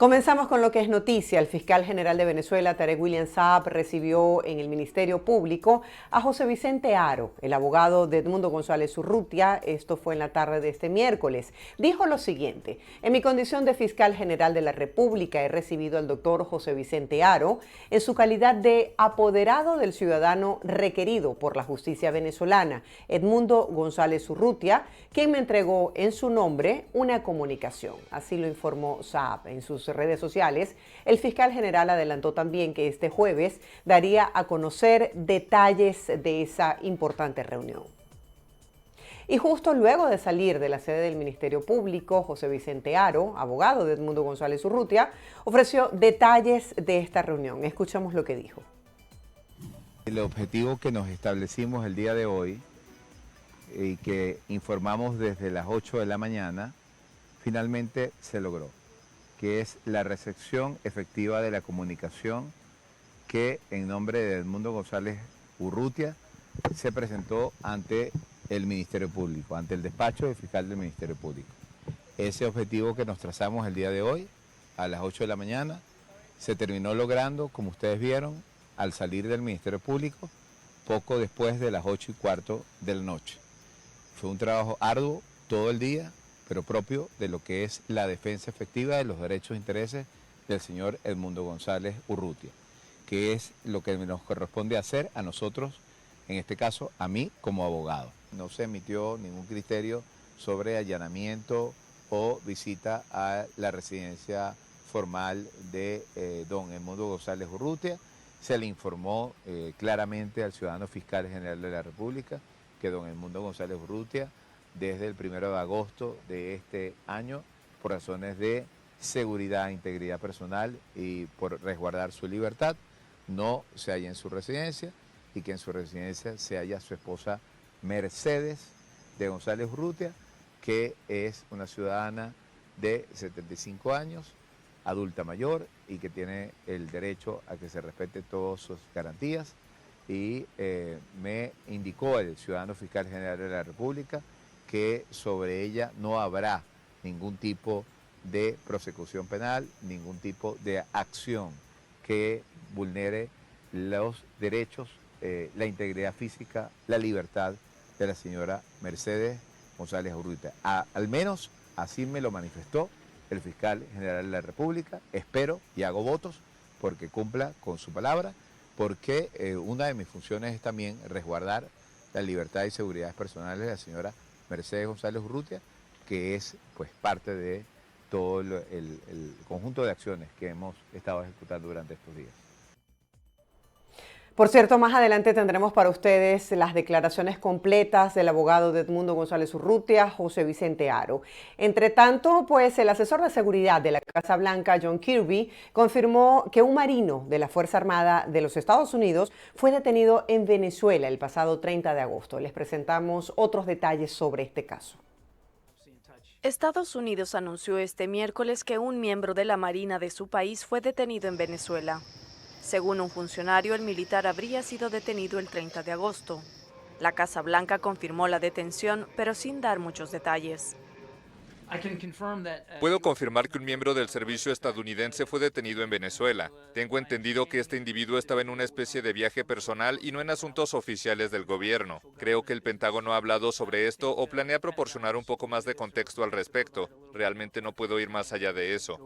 Comenzamos con lo que es noticia. El fiscal general de Venezuela, Tarek William Saab, recibió en el Ministerio Público a José Vicente Haro, el abogado de Edmundo González Urrutia. Esto fue en la tarde de este miércoles. Dijo lo siguiente: en mi condición de fiscal general de la República he recibido al doctor José Vicente Haro en su calidad de apoderado del ciudadano requerido por la justicia venezolana, Edmundo González Urrutia, quien me entregó en su nombre una comunicación. Así lo informó Saab en sus redes sociales. El fiscal general adelantó también que este jueves daría a conocer detalles de esa importante reunión. Y justo luego de salir de la sede del Ministerio Público, José Vicente Haro, abogado de Edmundo González Urrutia, ofreció detalles de esta reunión. Escuchamos lo que dijo. El objetivo que nos establecimos el día de hoy y que informamos desde las 8 de la mañana, finalmente se logró, que es la recepción efectiva de la comunicación que en nombre de Edmundo González Urrutia se presentó ante el Ministerio Público, ante el despacho del fiscal del Ministerio Público. Ese objetivo que nos trazamos el día de hoy, a las 8 de la mañana, se terminó logrando, como ustedes vieron, al salir del Ministerio Público, poco después de las 8:15 de la noche. Fue un trabajo arduo todo el día, pero propio de lo que es la defensa efectiva de los derechos e intereses del señor Edmundo González Urrutia, que es lo que nos corresponde hacer a nosotros, en este caso a mí como abogado. No se emitió ningún criterio sobre allanamiento o visita a la residencia formal de don Edmundo González Urrutia. Se le informó claramente al ciudadano fiscal general de la República que don Edmundo González Urrutia, desde el 1 de agosto de este año, por razones de seguridad e integridad personal y por resguardar su libertad, no se halla en su residencia y que en su residencia se halla su esposa Mercedes de González Urrutia, que es una ciudadana de 75 años, adulta mayor y que tiene el derecho a que se respete todas sus garantías. Y me indicó el ciudadano fiscal general de la República que sobre ella no habrá ningún tipo de prosecución penal, ningún tipo de acción que vulnere los derechos, la integridad física, la libertad de la señora Mercedes González Urrutia. Al menos así me lo manifestó el fiscal general de la República. Espero y hago votos porque cumpla con su palabra, porque una de mis funciones es también resguardar la libertad y seguridad personales de la señora Mercedes González Urrutia, que es pues parte de todo el conjunto de acciones que hemos estado ejecutando durante estos días. Por cierto, más adelante tendremos para ustedes las declaraciones completas del abogado de Edmundo González Urrutia, José Vicente Haro. Entre tanto, pues el asesor de seguridad de la Casa Blanca, John Kirby, confirmó que un marino de la Fuerza Armada de los Estados Unidos fue detenido en Venezuela el pasado 30 de agosto. Les presentamos otros detalles sobre este caso. Estados Unidos anunció este miércoles que un miembro de la Marina de su país fue detenido en Venezuela. Según un funcionario, el militar habría sido detenido el 30 de agosto. La Casa Blanca confirmó la detención, pero sin dar muchos detalles. Puedo confirmar que un miembro del servicio estadounidense fue detenido en Venezuela. Tengo entendido que este individuo estaba en una especie de viaje personal y no en asuntos oficiales del gobierno. Creo que el Pentágono ha hablado sobre esto o planea proporcionar un poco más de contexto al respecto. Realmente no puedo ir más allá de eso.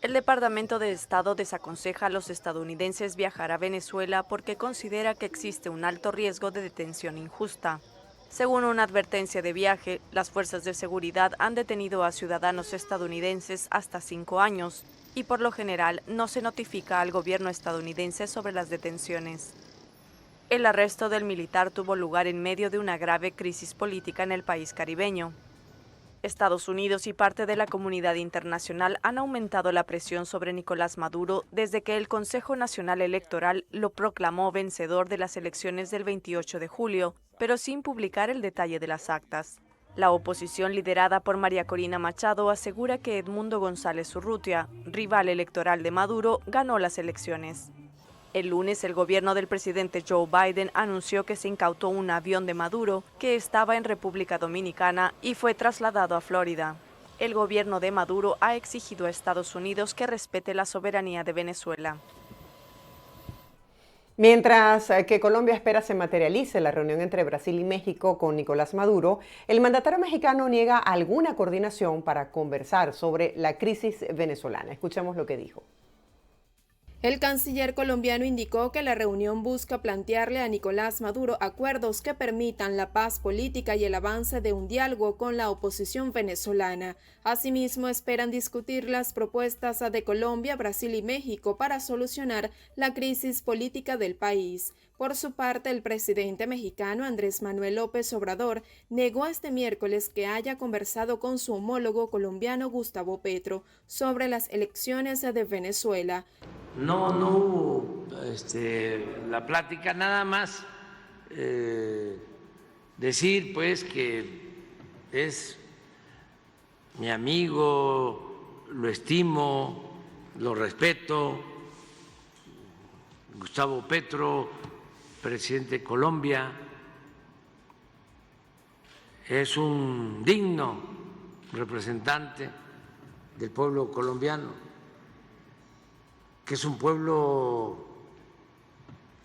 El Departamento de Estado desaconseja a los estadounidenses viajar a Venezuela porque considera que existe un alto riesgo de detención injusta. Según una advertencia de viaje, las fuerzas de seguridad han detenido a ciudadanos estadounidenses hasta 5 años y por lo general no se notifica al gobierno estadounidense sobre las detenciones. El arresto del militar tuvo lugar en medio de una grave crisis política en el país caribeño. Estados Unidos y parte de la comunidad internacional han aumentado la presión sobre Nicolás Maduro desde que el Consejo Nacional Electoral lo proclamó vencedor de las elecciones del 28 de julio, pero sin publicar el detalle de las actas. La oposición liderada por María Corina Machado asegura que Edmundo González Urrutia, rival electoral de Maduro, ganó las elecciones. El lunes, el gobierno del presidente Joe Biden anunció que se incautó un avión de Maduro que estaba en República Dominicana y fue trasladado a Florida. El gobierno de Maduro ha exigido a Estados Unidos que respete la soberanía de Venezuela. Mientras que Colombia espera se materialice la reunión entre Brasil y México con Nicolás Maduro, el mandatario mexicano niega alguna coordinación para conversar sobre la crisis venezolana. Escuchemos lo que dijo. El canciller colombiano indicó que la reunión busca plantearle a Nicolás Maduro acuerdos que permitan la paz política y el avance de un diálogo con la oposición venezolana. Asimismo, esperan discutir las propuestas de Colombia, Brasil y México para solucionar la crisis política del país. Por su parte, el presidente mexicano Andrés Manuel López Obrador negó este miércoles que haya conversado con su homólogo colombiano Gustavo Petro sobre las elecciones de Venezuela. No hubo la plática, nada más decir pues que es mi amigo, lo estimo, lo respeto. Gustavo Petro, presidente de Colombia, es un digno representante del pueblo colombiano, que es un pueblo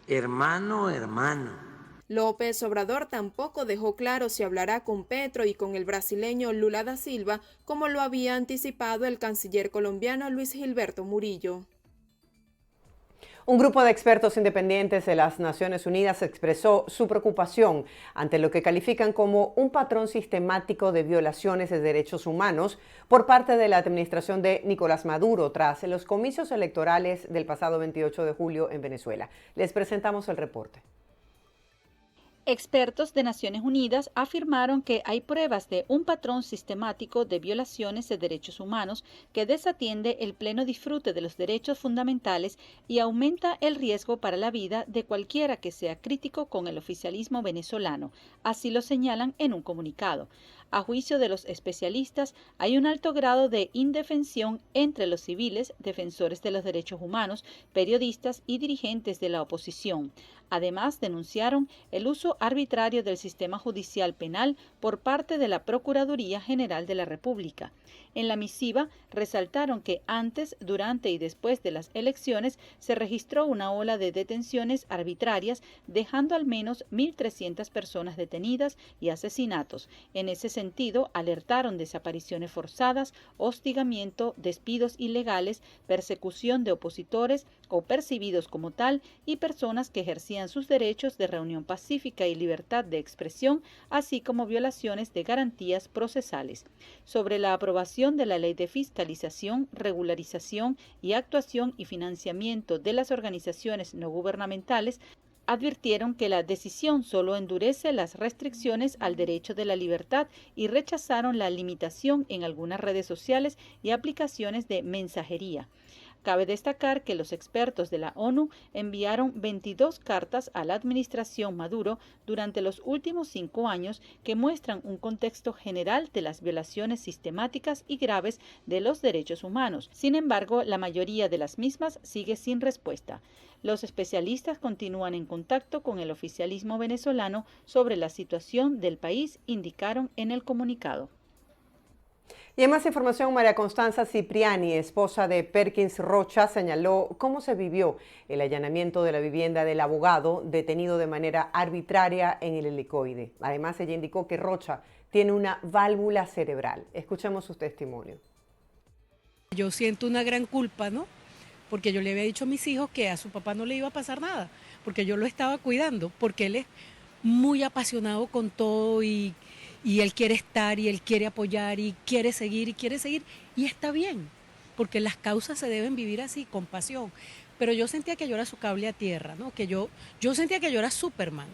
hermano. López Obrador tampoco dejó claro si hablará con Petro y con el brasileño Lula da Silva, como lo había anticipado el canciller colombiano Luis Gilberto Murillo. Un grupo de expertos independientes de las Naciones Unidas expresó su preocupación ante lo que califican como un patrón sistemático de violaciones de derechos humanos por parte de la administración de Nicolás Maduro tras los comicios electorales del pasado 28 de julio en Venezuela. Les presentamos el reporte. Expertos de Naciones Unidas afirmaron que hay pruebas de un patrón sistemático de violaciones de derechos humanos que desatiende el pleno disfrute de los derechos fundamentales y aumenta el riesgo para la vida de cualquiera que sea crítico con el oficialismo venezolano. Así lo señalan en un comunicado. A juicio de los especialistas, hay un alto grado de indefensión entre los civiles, defensores de los derechos humanos, periodistas y dirigentes de la oposición. Además, denunciaron el uso arbitrario del sistema judicial penal por parte de la Procuraduría General de la República. En la misiva, resaltaron que antes, durante y después de las elecciones se registró una ola de detenciones arbitrarias, dejando al menos 1.300 personas detenidas y asesinatos. En ese sentido, alertaron desapariciones forzadas, hostigamiento, despidos ilegales, persecución de opositores o percibidos como tal y personas que ejercían sus derechos de reunión pacífica y libertad de expresión, así como violaciones de garantías procesales. Sobre la aprobación de la Ley de Fiscalización, Regularización y Actuación y Financiamiento de las Organizaciones No Gubernamentales, advirtieron que la decisión solo endurece las restricciones al derecho de la libertad y rechazaron la limitación en algunas redes sociales y aplicaciones de mensajería. Cabe destacar que los expertos de la ONU enviaron 22 cartas a la administración Maduro durante los últimos 5 años que muestran un contexto general de las violaciones sistemáticas y graves de los derechos humanos. Sin embargo, la mayoría de las mismas sigue sin respuesta. Los especialistas continúan en contacto con el oficialismo venezolano sobre la situación del país, indicaron en el comunicado. Y en más información, María Constanza Cipriani, esposa de Perkins Rocha, señaló cómo se vivió el allanamiento de la vivienda del abogado detenido de manera arbitraria en el Helicoide. Además, ella indicó que Rocha tiene una válvula cerebral. Escuchemos su testimonio. Yo siento una gran culpa, ¿no? Porque yo le había dicho a mis hijos que a su papá no le iba a pasar nada, porque yo lo estaba cuidando, porque él es muy apasionado con todo y él quiere estar y él quiere apoyar y quiere seguir y está bien, porque las causas se deben vivir así, con pasión. Pero yo sentía que yo era su cable a tierra, ¿no? Que yo sentía que yo era Superman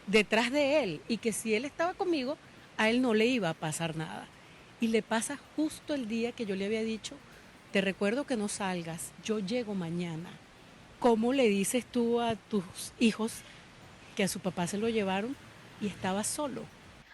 detrás de él y que si él estaba conmigo, a él no le iba a pasar nada. Y le pasa justo el día que yo le había dicho, te recuerdo que no salgas, yo llego mañana. ¿Cómo le dices tú a tus hijos que a su papá se lo llevaron y estaba solo?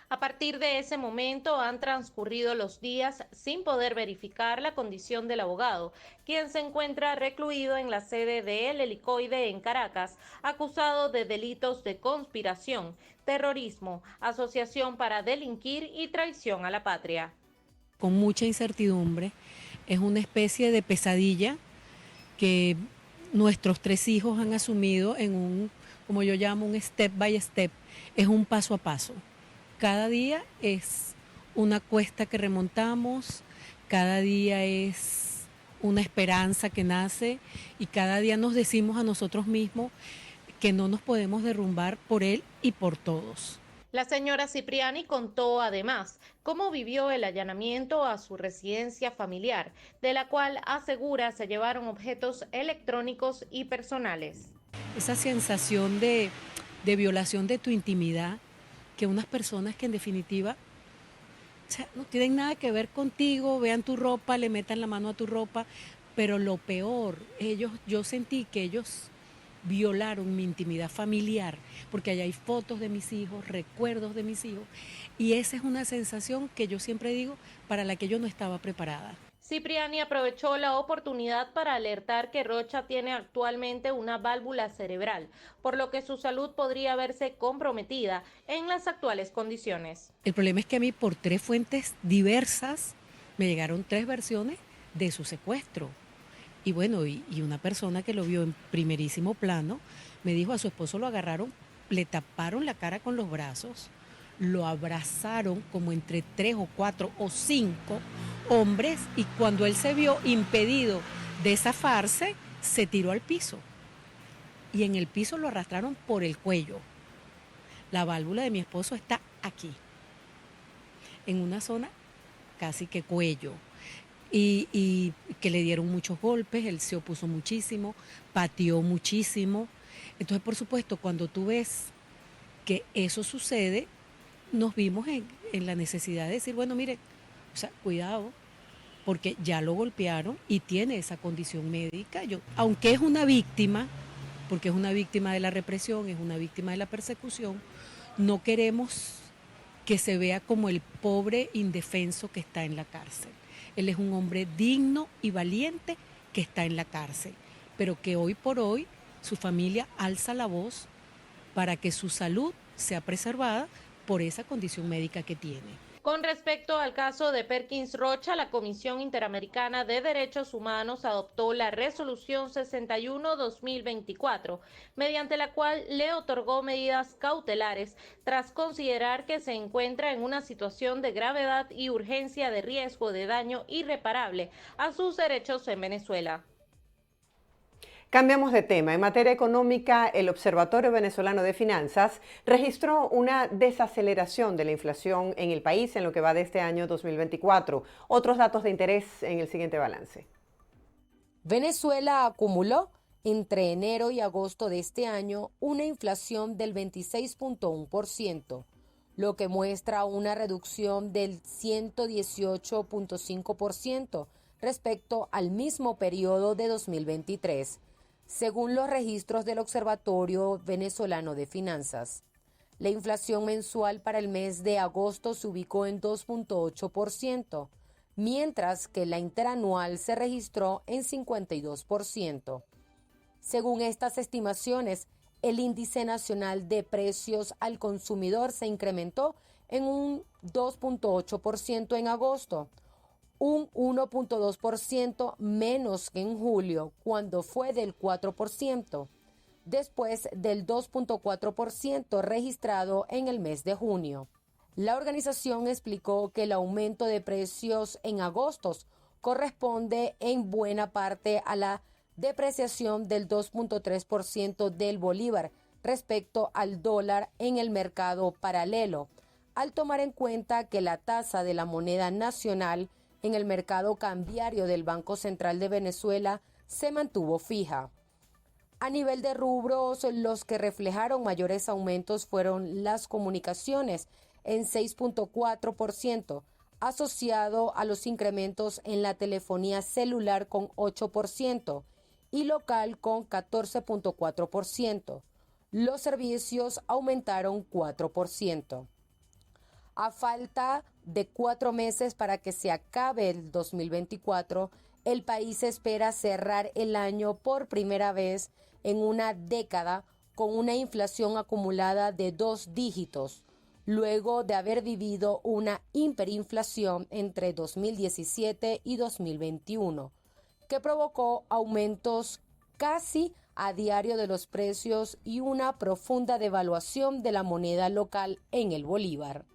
A partir de ese momento han transcurrido los días sin poder verificar la condición del abogado, quien se encuentra recluido en la sede de El Helicoide en Caracas, acusado de delitos de conspiración, terrorismo, asociación para delinquir y traición a la patria. Con mucha incertidumbre, es una especie de pesadilla que nuestros 3 hijos han asumido en un, como yo llamo, un step by step, es un paso a paso. Cada día es una cuesta que remontamos, cada día es una esperanza que nace y cada día nos decimos a nosotros mismos que no nos podemos derrumbar por él y por todos. La señora Cipriani contó además cómo vivió el allanamiento a su residencia familiar, de la cual asegura se llevaron objetos electrónicos y personales. Esa sensación de violación de tu intimidad, que unas personas que en definitiva, o sea, no tienen nada que ver contigo, vean tu ropa, le metan la mano a tu ropa, pero lo peor, yo sentí que ellos violaron mi intimidad familiar, porque allá hay fotos de mis hijos, recuerdos de mis hijos, y esa es una sensación que yo siempre digo, para la que yo no estaba preparada. Cipriani aprovechó la oportunidad para alertar que Rocha tiene actualmente una válvula cerebral, por lo que su salud podría verse comprometida en las actuales condiciones. El problema es que a mí por 3 fuentes diversas me llegaron 3 versiones de su secuestro. Y bueno, y una persona que lo vio en primerísimo plano me dijo a su esposo lo agarraron, le taparon la cara con los brazos, lo abrazaron como entre 3 o 4 o 5 hombres y cuando él se vio impedido de zafarse, se tiró al piso. Y en el piso lo arrastraron por el cuello. La válvula de mi esposo está aquí, en una zona casi que cuello. Y que le dieron muchos golpes, él se opuso muchísimo, pateó muchísimo. Entonces, por supuesto, cuando tú ves que eso sucede, nos vimos en la necesidad de decir, bueno, mire, o sea, cuidado, porque ya lo golpearon y tiene esa condición médica. Aunque es una víctima, porque es una víctima de la represión, es una víctima de la persecución, no queremos que se vea como el pobre indefenso que está en la cárcel. Él es un hombre digno y valiente que está en la cárcel, pero que hoy por hoy su familia alza la voz para que su salud sea preservada por esa condición médica que tiene. Con respecto al caso de Perkins Rocha, la Comisión Interamericana de Derechos Humanos adoptó la Resolución 61-2024, mediante la cual le otorgó medidas cautelares tras considerar que se encuentra en una situación de gravedad y urgencia de riesgo de daño irreparable a sus derechos en Venezuela. Cambiamos de tema. En materia económica, el Observatorio Venezolano de Finanzas registró una desaceleración de la inflación en el país en lo que va de este año 2024. Otros datos de interés en el siguiente balance. Venezuela acumuló entre enero y agosto de este año una inflación del 26.1%, lo que muestra una reducción del 118.5% respecto al mismo periodo de 2023. Según los registros del Observatorio Venezolano de Finanzas. La inflación mensual para el mes de agosto se ubicó en 2.8%, mientras que la interanual se registró en 52%. Según estas estimaciones, el índice nacional de precios al consumidor se incrementó en un 2.8% en agosto, un 1.2% menos que en julio, cuando fue del 4%, después del 2.4% registrado en el mes de junio. La organización explicó que el aumento de precios en agosto corresponde en buena parte a la depreciación del 2.3% del bolívar respecto al dólar en el mercado paralelo, al tomar en cuenta que la tasa de la moneda nacional en el mercado cambiario del Banco Central de Venezuela se mantuvo fija. A nivel de rubros, los que reflejaron mayores aumentos fueron las comunicaciones en 6.4%, asociado a los incrementos en la telefonía celular con 8% y local con 14.4%. Los servicios aumentaron 4%. A falta de 4 meses para que se acabe el 2024, el país espera cerrar el año por primera vez en una década con una inflación acumulada de 2 dígitos, luego de haber vivido una hiperinflación entre 2017 y 2021, que provocó aumentos casi a diario de los precios y una profunda devaluación de la moneda local en el bolívar.